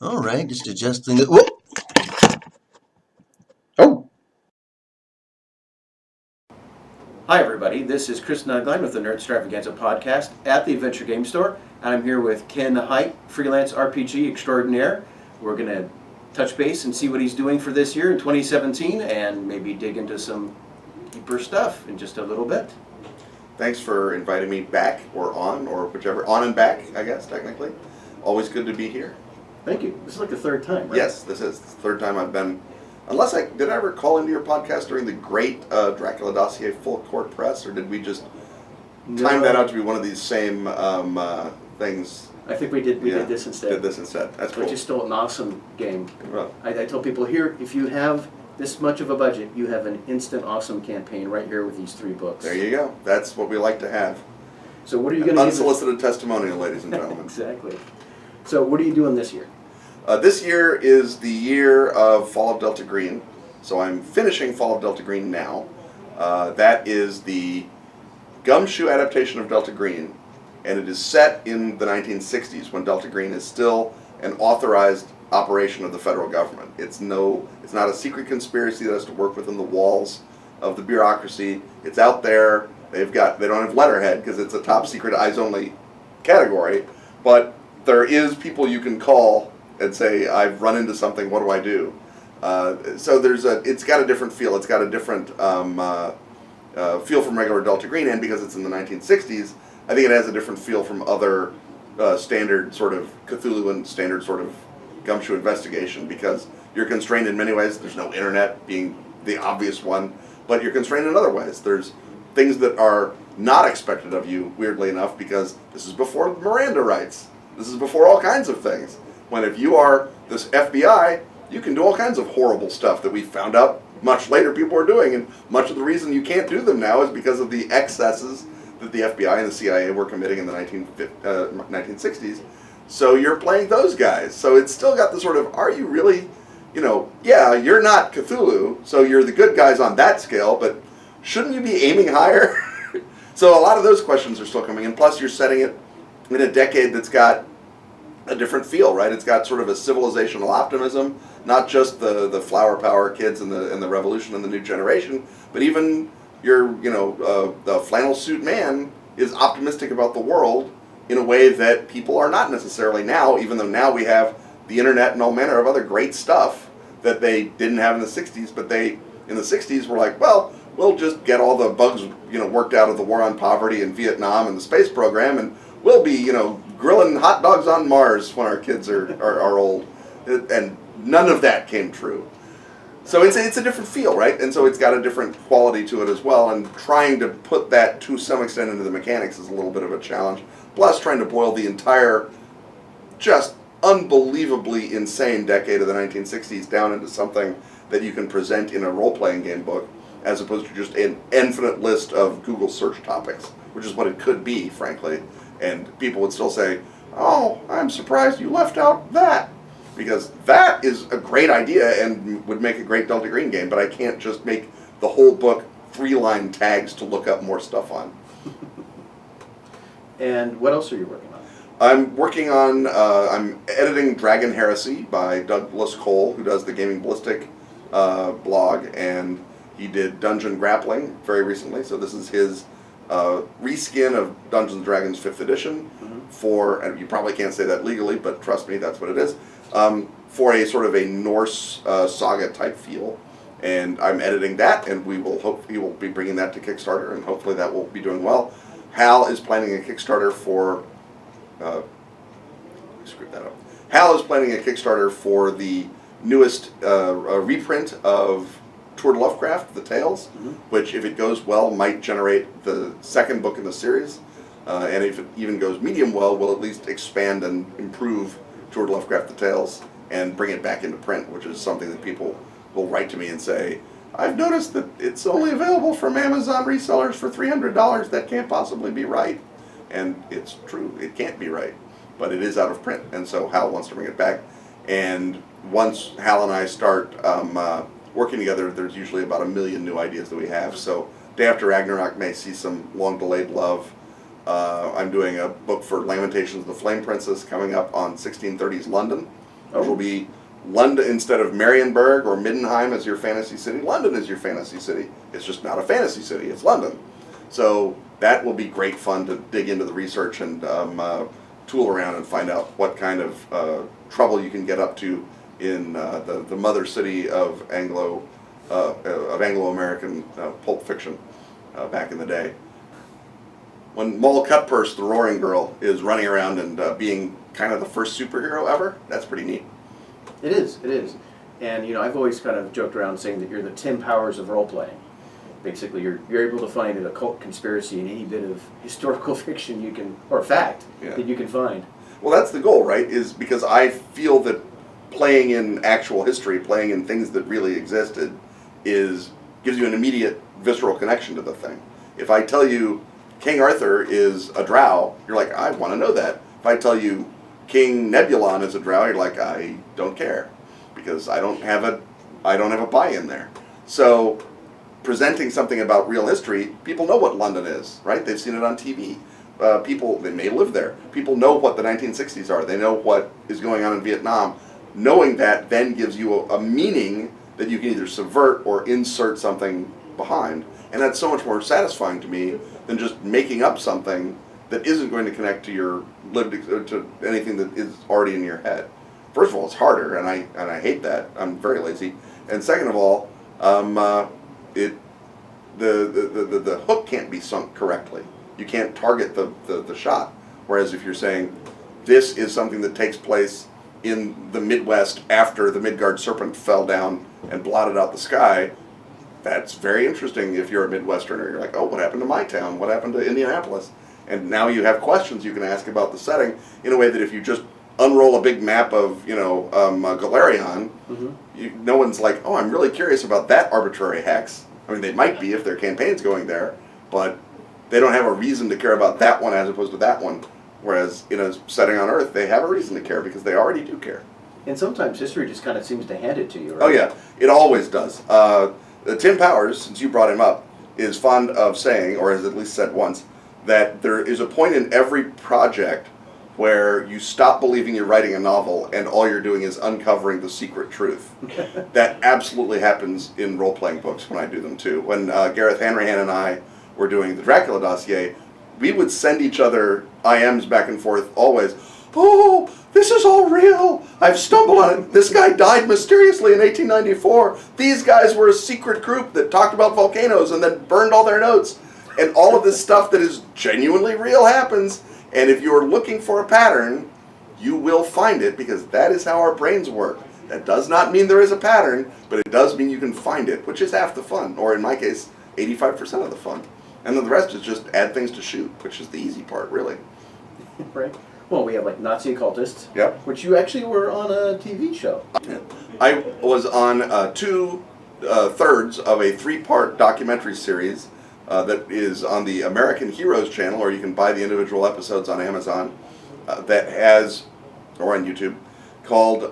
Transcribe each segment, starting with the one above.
All right, just adjusting it. Whoop! Oh! Hi, everybody. This is Chris Nugline with the Nerd Extravaganza podcast at the Adventure Game Store. And I'm here with Ken Hite, freelance RPG extraordinaire. We're going to touch base and see what he's doing for this year in 2017 and maybe dig into some deeper stuff in just a little bit. Thanks for inviting me back, or on, or whichever. On and back, I guess, technically. Always good to be here. Thank you. This is like the third time, right? Yes, this is the third time I've been. Did I ever call into your podcast during the great Dracula Dossier Full Court Press, or did we just time that out to be one of these same things? I think we did this instead. Did this instead. That's cool. Which is still an awesome game. Well, I tell people here, if you have this much of a budget, you have an instant awesome campaign right here with these 3 books. there you go. That's what we like to have. So what are you going to do? Unsolicited testimonial, ladies and gentlemen. Exactly. So what are you doing this year? This year is the year of Fall of Delta Green, so I'm finishing Fall of Delta Green now. That is the Gumshoe adaptation of Delta Green, and it is set in the 1960s when Delta Green is still an authorized operation of the federal government. It's not a secret conspiracy that has to work within the walls of the bureaucracy. It's out there. They don't have letterhead because it's a top secret eyes only category, but there is people you can call and say, I've run into something, what do I do? So it's got a different feel. It's got a different feel from regular Delta Green, and because it's in the 1960s, I think it has a different feel from other standard sort of Cthulhuan, standard sort of Gumshoe investigation, because you're constrained in many ways. There's no internet being the obvious one, but you're constrained in other ways. There's things that are not expected of you, weirdly enough, because this is before Miranda rights. This is before all kinds of things. When if you are this FBI, you can do all kinds of horrible stuff that we found out much later people are doing, and much of the reason you can't do them now is because of the excesses that the FBI and the CIA were committing in the 1960s. So you're playing those guys. So it's still got the sort of, are you really, yeah, you're not Cthulhu, so you're the good guys on that scale, but shouldn't you be aiming higher? So a lot of those questions are still coming in. Plus you're setting it in a decade that's got a different feel, right? It's got sort of a civilizational optimism, not just the flower power kids and the revolution and the new generation, but even the flannel suit man is optimistic about the world in a way that people are not necessarily now, even though now we have the internet and all manner of other great stuff that they didn't have in the 60s, but they, in the 60s, were like, well, we'll just get all the bugs, worked out of the war on poverty in Vietnam and the space program, and we'll be, grilling hot dogs on Mars when our kids are old. And none of that came true. So it's a different feel, right? And so it's got a different quality to it as well, and trying to put that to some extent into the mechanics is a little bit of a challenge. Plus trying to boil the entire just unbelievably insane decade of the 1960s down into something that you can present in a role-playing game book, as opposed to just an infinite list of Google search topics, which is what it could be, frankly. And people would still say, oh, I'm surprised you left out that. Because that is a great idea and would make a great Delta Green game, but I can't just make the whole book 3-line tags to look up more stuff on. And what else are you working on? I'm editing Dragon Heresy by Douglas Cole, who does the Gaming Ballistic blog, and he did Dungeon Grappling very recently, so this is his reskin of Dungeons & Dragons 5th edition for, and you probably can't say that legally, but trust me, that's what it is, for a sort of a Norse saga type feel. And I'm editing that, and he will be bringing that to Kickstarter, and hopefully that will be doing well. Hal is planning a Kickstarter for, Hal is planning a Kickstarter for the newest reprint of Tour de Lovecraft, The Tales, which, if it goes well, might generate the second book in the series. And if it even goes medium well, will at least expand and improve Tour de Lovecraft, The Tales, and bring it back into print, which is something that people will write to me and say, I've noticed that it's only available from Amazon resellers for $300. That can't possibly be right. And it's true. It can't be right. But it is out of print. And so Hal wants to bring it back. And once Hal and I start working together, there's usually about 1 million new ideas that we have. So Day After Ragnarok may see some long-delayed love. I'm doing a book for Lamentations, the Flame Princess, coming up on 1630s London. It will be London instead of Marienburg or Middenheim as your fantasy city. London is your fantasy city. It's just not a fantasy city. It's London. So that will be great fun to dig into the research and tool around and find out what kind of trouble you can get up to in the mother city of Anglo-American pulp fiction back in the day. When Moll Cutpurse, the Roaring Girl, is running around and being kind of the first superhero ever, that's pretty neat. It is. And, I've always kind of joked around saying that you're the Tim Powers of role-playing. Basically, you're able to find an occult conspiracy in any bit of historical fiction you can, or fact, that you can find. Well, that's the goal, right? Is because I feel that playing in actual history, playing in things that really existed, gives you an immediate visceral connection to the thing. If I tell you King Arthur is a drow, you're like, I want to know that. If I tell you King Nebulon is a drow, you're like, I don't care, because I don't have a buy-in there. So presenting something about real history, people know what London is, right? They've seen it on TV. People, they may live there. People know what the 1960s are. They know what is going on in Vietnam. Knowing that then gives you a meaning that you can either subvert or insert something behind. And that's so much more satisfying to me than just making up something that isn't going to connect to your to anything that is already in your head. First of all, it's harder, and I hate that. I'm very lazy. And second of all, the hook can't be sunk correctly. You can't target the shot. Whereas if you're saying this is something that takes place in the Midwest after the Midgard serpent fell down and blotted out the sky, that's very interesting if you're a Midwesterner. You're like, oh, what happened to my town? What happened to Indianapolis? And now you have questions you can ask about the setting in a way that if you just unroll a big map of, Galarion, no one's like, oh, I'm really curious about that arbitrary hex. I mean, they might be if their campaign's going there, but they don't have a reason to care about that one as opposed to that one. Whereas in a setting on Earth, they have a reason to care because they already do care. And sometimes history just kind of seems to hand it to you, right? Oh, yeah. It always does. Tim Powers, since you brought him up, is fond of saying, or has at least said once, that there is a point in every project where you stop believing you're writing a novel and all you're doing is uncovering the secret truth. That absolutely happens in role-playing books when I do them too. When Gareth Hanrahan and I were doing the Dracula dossier, we would send each other IMs back and forth always. Oh, this is all real. I've stumbled on it. This guy died mysteriously in 1894. These guys were a secret group that talked about volcanoes and then burned all their notes. And all of this stuff that is genuinely real happens. And if you're looking for a pattern, you will find it because that is how our brains work. That does not mean there is a pattern, but it does mean you can find it, which is half the fun. Or in my case, 85% of the fun. And then the rest is just add things to shoot, which is the easy part, really. Right. Well, we have like Nazi occultists, Yep. which you actually were on a TV show. I was on 2/3 of a 3-part documentary series that is on the American Heroes channel, or you can buy the individual episodes on Amazon, that has, or on YouTube, called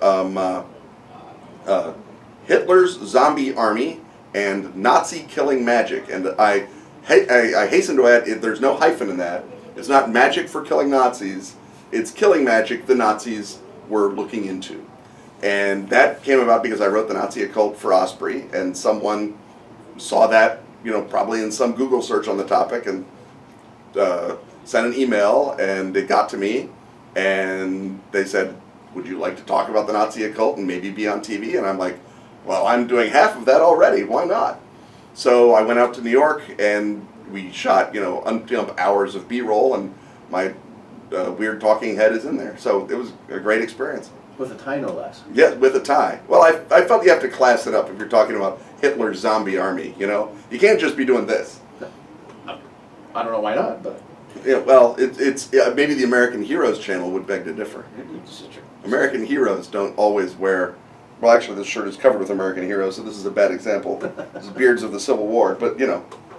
Hitler's Zombie Army and Nazi Killing Magic. And I hasten to add, there's no hyphen in that. It's not magic for killing Nazis. It's killing magic the Nazis were looking into. And that came about because I wrote the Nazi Occult for Osprey, and someone saw that, probably in some Google search on the topic, and sent an email, and it got to me, and they said, would you like to talk about the Nazi Occult and maybe be on TV? And I'm like, well, I'm doing half of that already, why not? So I went out to New York, and we shot, umpteen hours of B-roll, and my weird talking head is in there. So it was a great experience. With a tie, no less. Yeah, with a tie. Well, I felt you have to class it up if you're talking about Hitler's zombie army, You can't just be doing this. I don't know why not, but... Yeah, well, it's maybe the American Heroes channel would beg to differ. American Heroes don't always wear... Well, actually, this shirt is covered with American Heroes, so this is a bad example. This is Beards of the Civil War. But,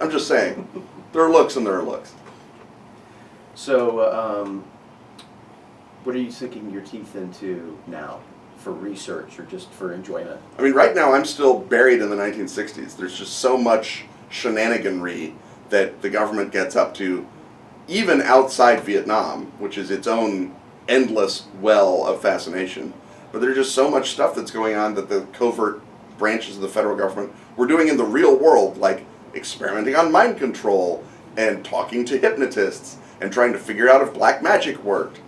I'm just saying. There are looks and there are looks. So, what are you sinking your teeth into now for research or just for enjoyment? I mean, right now I'm still buried in the 1960s. There's just so much shenaniganry that the government gets up to, even outside Vietnam, which is its own endless well of fascination. but there's just so much stuff that's going on that the covert branches of the federal government were doing in the real world, like experimenting on mind control and talking to hypnotists and trying to figure out if black magic worked.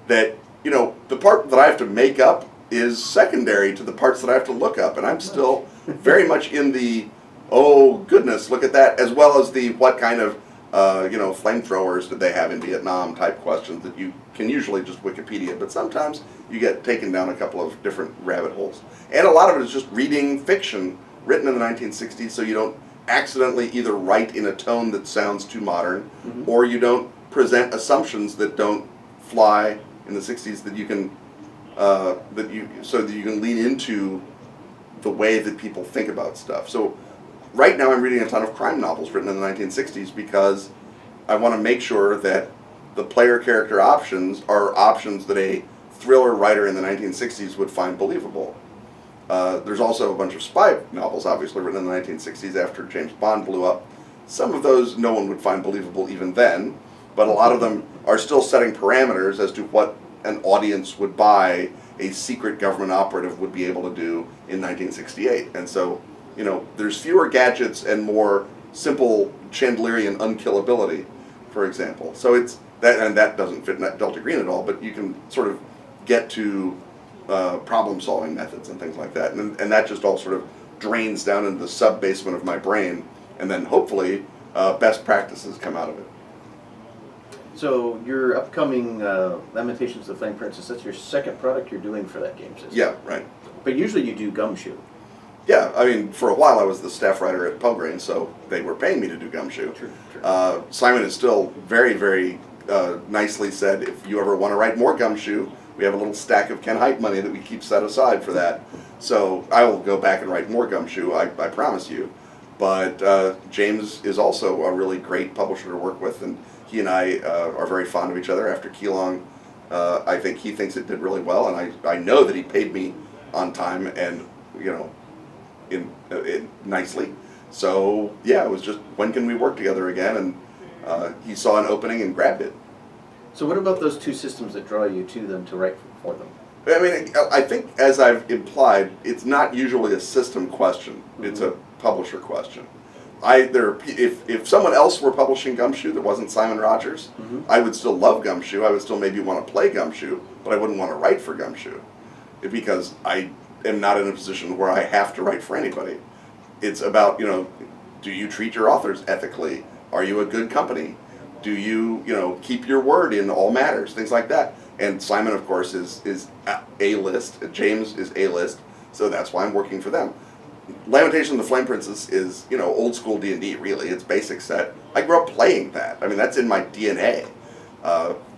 That, you know, the part that I have to make up is secondary to the parts that I have to look up, and I'm still very much in the, oh goodness, look at that, as well as the what kind of flamethrowers did they have in Vietnam type questions that you can usually just Wikipedia, but sometimes you get taken down a couple of different rabbit holes. And a lot of it is just reading fiction written in the 1960s, so you don't accidentally either write in a tone that sounds too modern, or you don't present assumptions that don't fly in the 60s that you can so that you can lean into the way that people think about stuff. So right now I'm reading a ton of crime novels written in the 1960s because I want to make sure that the player character options are options that a thriller writer in the 1960s would find believable. There's also a bunch of spy novels, obviously, written in the 1960s after James Bond blew up. Some of those no one would find believable even then, but a lot of them are still setting parameters as to what an audience would buy a secret government operative would be able to do in 1968. And so, you know, there's fewer gadgets and more simple Chandlerian unkillability, for example. So it's that, and that doesn't fit in Delta Green at all, but you can sort of get to problem-solving methods and things like that. And that just all sort of drains down into the sub-basement of my brain, and then hopefully best practices come out of it. So your upcoming Lamentations of the Flame Princess, that's your second product you're doing for that game system. Yeah, right. But usually you do Gumshoe. Yeah, I mean, for a while I was the staff writer at Pelgrane, so they were paying me to do Gumshoe. True. Simon has still very, very nicely said, if you ever want to write more Gumshoe, we have a little stack of Ken Hite money that we keep set aside for that. So I will go back and write more Gumshoe, I promise you. But James is also a really great publisher to work with, and he and I are very fond of each other. After Keylong, I think he thinks it did really well, and I know that he paid me on time and, you know, in nicely. So yeah, it was just, when can we work together again? And he saw an opening and grabbed it. So what about those two systems that draw you to them to write for them? I mean, I think, as I've implied, it's not usually a system question. It's a publisher question. If someone else were publishing Gumshoe that wasn't Simon Rogers, I would still love Gumshoe. I would still maybe want to play Gumshoe, but I wouldn't want to write for Gumshoe because I am not in a position where I have to write for anybody. It's about, you know, do you treat your authors ethically? Are you a good company? Do you, you know, keep your word in all matters? Things like that. And Simon, of course, is A-list. James is A-list, so that's why I'm working for them. Lamentations of the Flame Princess is, you know, old school D&D, really. It's basic set. I grew up playing that. I mean, that's in my DNA.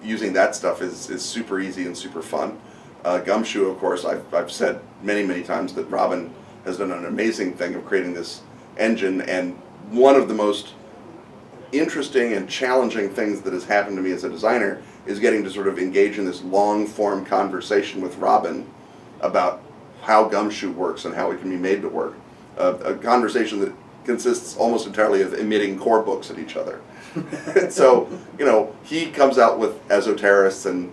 Using that stuff is super easy and super fun. Gumshoe, of course, I've said many, many times that Robin has done an amazing thing of creating this engine, and one of the most interesting and challenging things that has happened to me as a designer is getting to sort of engage in this long-form conversation with Robin about how Gumshoe works and how it can be made to work. A conversation that consists almost entirely of emitting core books at each other. So, you know, he comes out with Esoterrorists and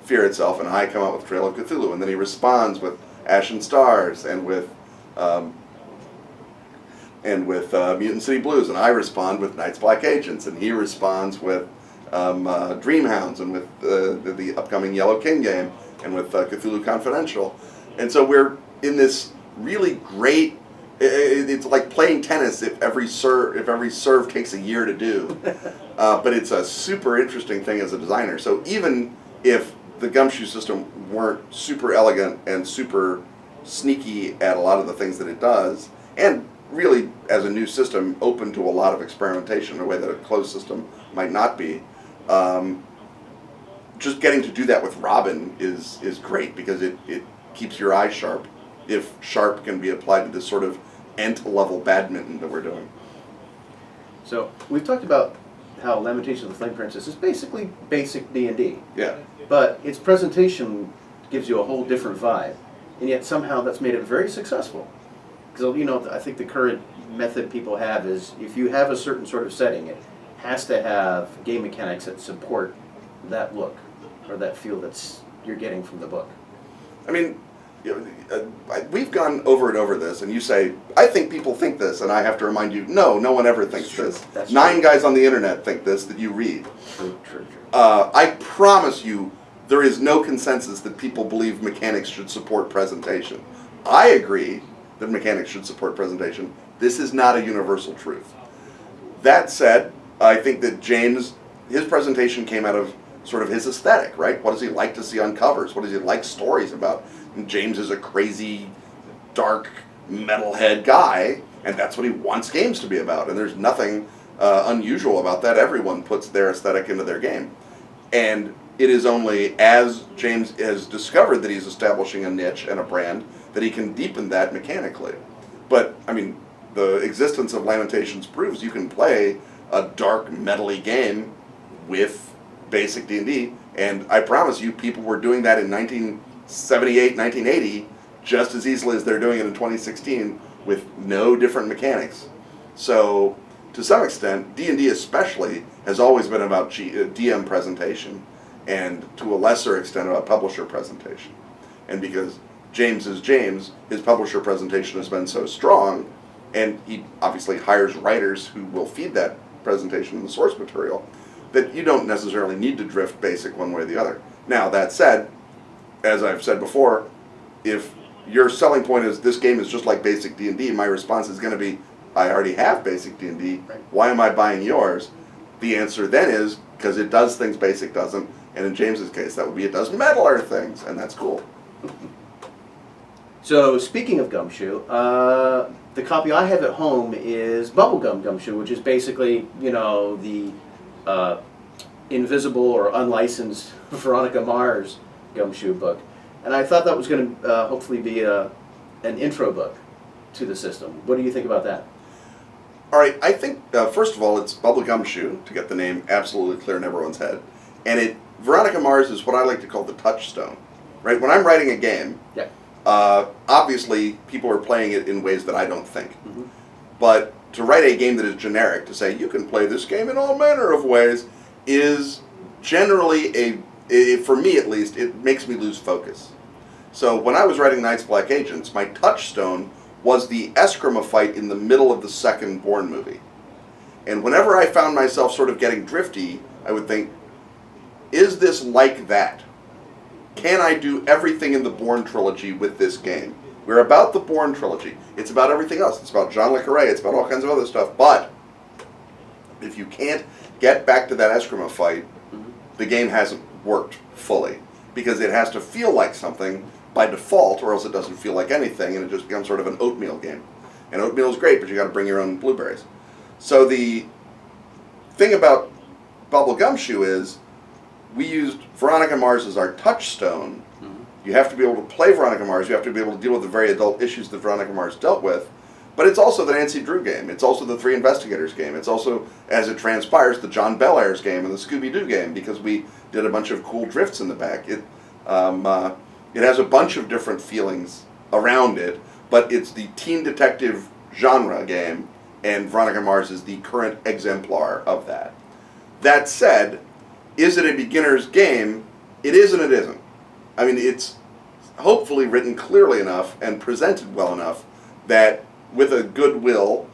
Fear Itself, and I come out with Trail of Cthulhu, and then he responds with Ashen Stars and with Mutant City Blues, and I respond with Night's Black Agents, and he responds with Dreamhounds, and with the upcoming Yellow King game, and with Cthulhu Confidential. And so we're in this really great, it's like playing tennis if every serve takes a year to do. But it's a super interesting thing as a designer. So even if the Gumshoe system weren't super elegant and super sneaky at a lot of the things that it does, and really, as a new system, open to a lot of experimentation in a way that a closed system might not be, just getting to do that with Robin is great, because it keeps your eye sharp, if sharp can be applied to this sort of nth-level badminton that we're doing. So we've talked about how Lamentations of the Flame Princess is basically basic D&D. Yeah. But its presentation gives you a whole different vibe, and yet somehow that's made it very successful. Because, you know, I think the current method people have is, if you have a certain sort of setting, it has to have game mechanics that support that look or that feel that's you're getting from the book. I mean, we've gone over and over this, and you say, I think people think this, and I have to remind you, no one ever thinks this. That's 9 true. guys on the internet think this that you read. True. I promise you, there is no consensus that people believe mechanics should support presentation. I agree that mechanics should support presentation. This is not a universal truth. That said, I think that James, his presentation came out of sort of his aesthetic, right? What does he like to see on covers? What does he like stories about? And James is a crazy, dark, metalhead guy, and that's what he wants games to be about. And there's nothing unusual about that. Everyone puts their aesthetic into their game. And it is only as James has discovered that he's establishing a niche and a brand that he can deepen that mechanically. But, I mean, the existence of Lamentations proves you can play a dark, metal-y game with basic D&D, and I promise you people were doing that in 1978, 1980 just as easily as they're doing it in 2016 with no different mechanics. So, to some extent, D&D especially has always been about DM presentation, and to a lesser extent about publisher presentation. And because James is James, his publisher presentation has been so strong, and he obviously hires writers who will feed that presentation in the source material, that you don't necessarily need to drift basic one way or the other. Now, that said, as I've said before, if your selling point is this game is just like basic D&D, my response is going to be, I already have basic D&D, why am I buying yours? The answer then is, because it does things basic doesn't, and in James's case, that would be it does metaler things, and that's cool. So, speaking of Gumshoe, the copy I have at home is Bubblegum Gumshoe, which is basically, the invisible or unlicensed Veronica Mars Gumshoe book. And I thought that was going to hopefully be an intro book to the system. What do you think about that? All right, I think, first of all, it's Bubblegum Shoe, to get the name absolutely clear in everyone's head. And Veronica Mars is what I like to call the touchstone, right? When I'm writing a game, Yeah. Obviously people are playing it in ways that I don't think. Mm-hmm. But to write a game that is generic, to say you can play this game in all manner of ways, is generally for me at least, it makes me lose focus. So when I was writing Night's Black Agents, my touchstone was the Eskrima fight in the middle of the second Bourne movie. And whenever I found myself sort of getting drifty, I would think, is this like that? Can I do everything in the Bourne trilogy with this game? We're about the Bourne trilogy. It's about everything else. It's about Jean Le Carré. It's about all kinds of other stuff. But if you can't get back to that Eskrima fight, the game hasn't worked fully. Because it has to feel like something by default, or else it doesn't feel like anything, and it just becomes sort of an oatmeal game. And oatmeal is great, but you got to bring your own blueberries. So the thing about Bubblegum Shoe is, we used Veronica Mars as our touchstone. Mm-hmm. You have to be able to play Veronica Mars. You have to be able to deal with the very adult issues that Veronica Mars dealt with. But it's also the Nancy Drew game. It's also the Three Investigators game. It's also, as it transpires, the John Bellairs game and the Scooby-Doo game, because we did a bunch of cool drifts in the back. It has a bunch of different feelings around it, but it's the teen detective genre game, and Veronica Mars is the current exemplar of that. That said, is it a beginner's game? It is and it isn't. I mean, it's hopefully written clearly enough and presented well enough that with a good will,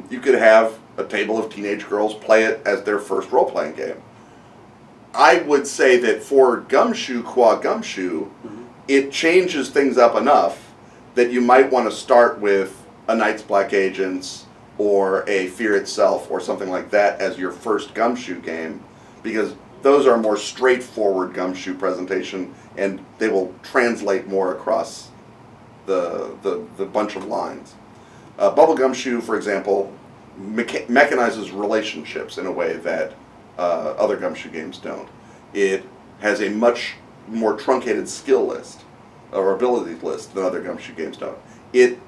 you could have a table of teenage girls play it as their first role-playing game. I would say that for Gumshoe qua Gumshoe, it changes things up enough that you might want to start with a Night's Black Agents or a Fear Itself or something like that as your first Gumshoe game, because those are more straightforward Gumshoe presentation, and they will translate more across the bunch of lines. Bubblegum Shoe, for example, mechanizes relationships in a way that other Gumshoe games don't. It has a much more truncated skill list or ability list than other Gumshoe games don't. It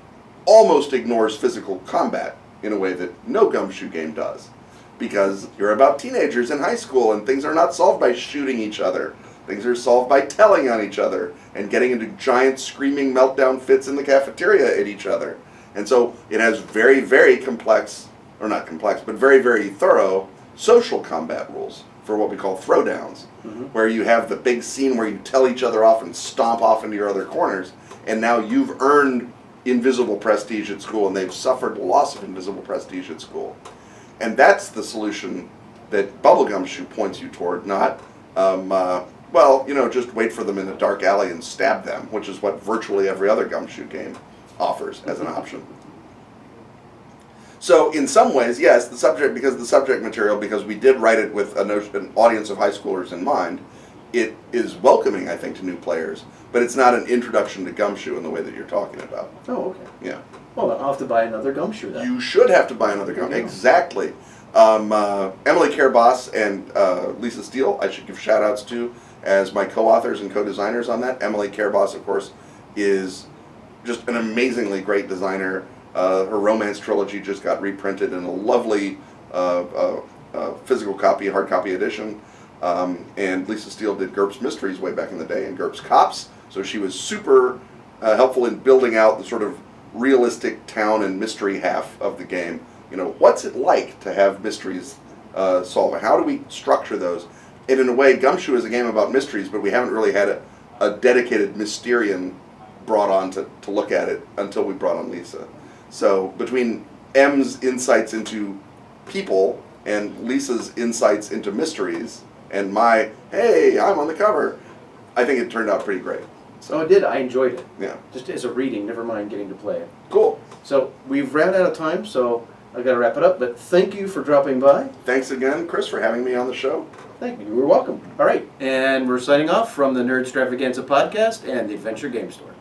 almost ignores physical combat in a way that no Gumshoe game does, because you're about teenagers in high school and things are not solved by shooting each other. Things are solved by telling on each other and getting into giant screaming meltdown fits in the cafeteria at each other. And so it has very, very complex, or not complex, but very, very thorough social combat rules. for what we call throwdowns, where you have the big scene where you tell each other off and stomp off into your other corners, and now you've earned invisible prestige at school, and they've suffered loss of invisible prestige at school. And that's the solution that Bubble Gumshoe points you toward, not, just wait for them in a dark alley and stab them, which is what virtually every other Gumshoe game offers as an option. So in some ways, yes, the subject material, because we did write it with an audience of high schoolers in mind, it is welcoming, I think, to new players, but it's not an introduction to Gumshoe in the way that you're talking about. Oh, okay. Yeah. Well, I'll have to buy another Gumshoe then. You should have to buy another Gumshoe. Exactly. Emily Carabas and Lisa Steele, I should give shout-outs to as my co-authors and co-designers on that. Emily Carabas, of course, is just an amazingly great designer. Her romance trilogy just got reprinted in a lovely physical copy, hard copy edition. And Lisa Steele did GURPS Mysteries way back in the day and GURPS Cops, so she was super helpful in building out the sort of realistic town and mystery half of the game. You know, what's it like to have mysteries solved? How do we structure those? And in a way, Gumshoe is a game about mysteries, but we haven't really had a dedicated Mysterian brought on to look at it until we brought on Lisa. So between M's insights into people and Lisa's insights into mysteries and my, hey, I'm on the cover, I think it turned out pretty great. So it did. I enjoyed it. Yeah. Just as a reading, never mind getting to play it. Cool. So we've ran out of time, so I've got to wrap it up. But thank you for dropping by. Thanks again, Chris, for having me on the show. Thank you. You're welcome. All right. And we're signing off from the Nerdstravaganza podcast and the Adventure Game Store.